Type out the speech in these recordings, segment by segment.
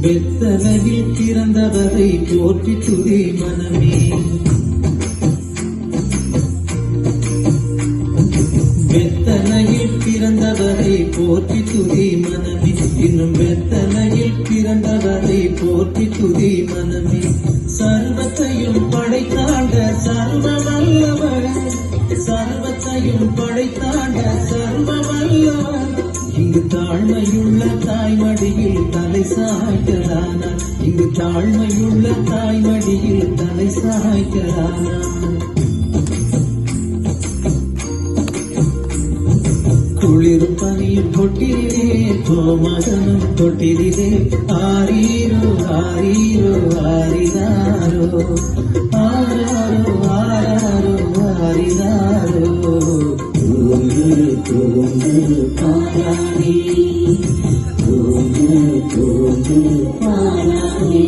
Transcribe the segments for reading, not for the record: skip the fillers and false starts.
வெத்தலையில் பிறந்தவரை போற்றி துதி மனமே. வெத்தலையில் பிறந்தவரை போற்றி துதி மனமே. இன்னும் வெத்தலையில் பிறந்தவரை போற்றி துதி மனமே. சர்வத்தையும் படைத்தாண்ட சர்வ வல்லவர், சர்வத்தையும் படைத்தாண்ட சர்வ வல்லவர். இங்கு தாழ்மையுள்ள தாய்மடியில் தலை சாய்க்கலானார். இங்கு தாழ்மையுள்ள தாய்மடியில் தலை சாய்க்கலானார். குளிர் பனியும் தொட்டிலே கோமகனும் தொட்டிலே ஆரீரோ ஆரீரோ ஆரினாரோ ஆராரோ ஆராரோ ஆரினாரோ. தூங்கு தூங்கு பாராணி, தூங்கு தூங்கு பாராணி.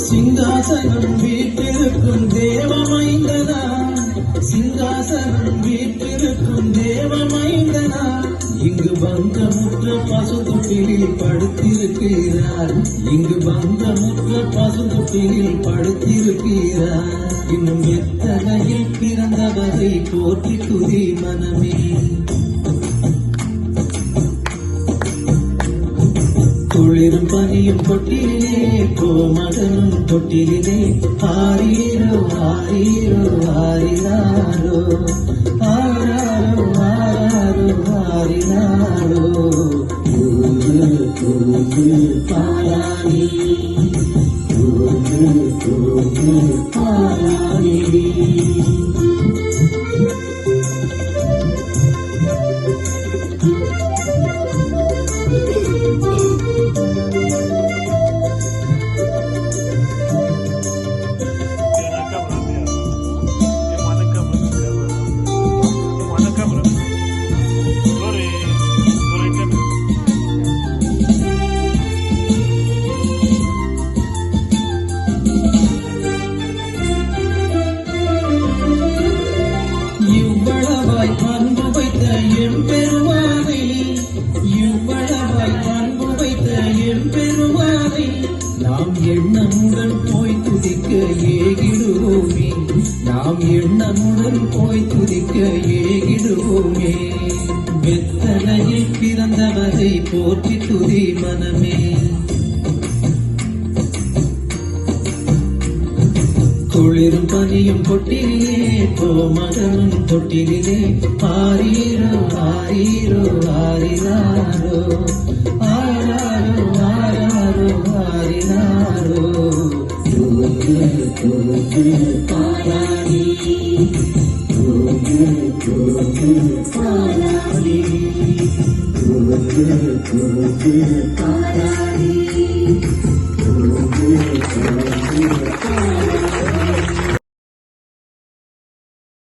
சிங்காசனம் வீட்டிருக்கும் தேவமைந்தனா, சிங்காசனம் வீட்டிருக்கும் தேவமைந்தனா. இங்கு பங்கமுற்ற பசுதொட்டிலில் படுத்திருக்கிறார். இங்கு பங்கமுற்ற பசுதொட்டிலில் படுத்திருக்கிறார். இன்னும் எத்தனையில் பிறந்தவரை போற்றி துதி மனமே. குளிரும் பனியும் தொட்டிலே கோமகனும் தொட்டிலே ஆரீரோ ஆரீரோ ஆரினாரோ ஆராரோ ஆராரோ ஆரினாரோ. தூங்கு தூங்கு பாராணி, தூங்கு தூங்கு பாராணி. இவ்வளவாய் அன்பு வைத்த எம்பெருமானை, இவ்வளவாய் அன்பு வைத்த எம்பெருமானை நாம் எண்ணமுடன் போய் துதிக்க ஏகிடுவோமே. நாம் எண்ணமுடன் போய் துதிக்க ஏகிடுவோமே. வெத்தலையில் பிறந்தவரை போற்றி துதி மனமே. குளிரும் பனியும் தொட்டிலே கோமகனும் தொட்டிலே ஆரீரோ ஆரீரோ ஆரினாரோ ஆராரோ ஆராரோ ஆரினாரோ. தூங்கு தூங்கு பாராணி, தூங்கு தூங்கு பாராணி, தூங்கு தூங்கு பாராணி, தூங்கு தூங்கு பாராணி.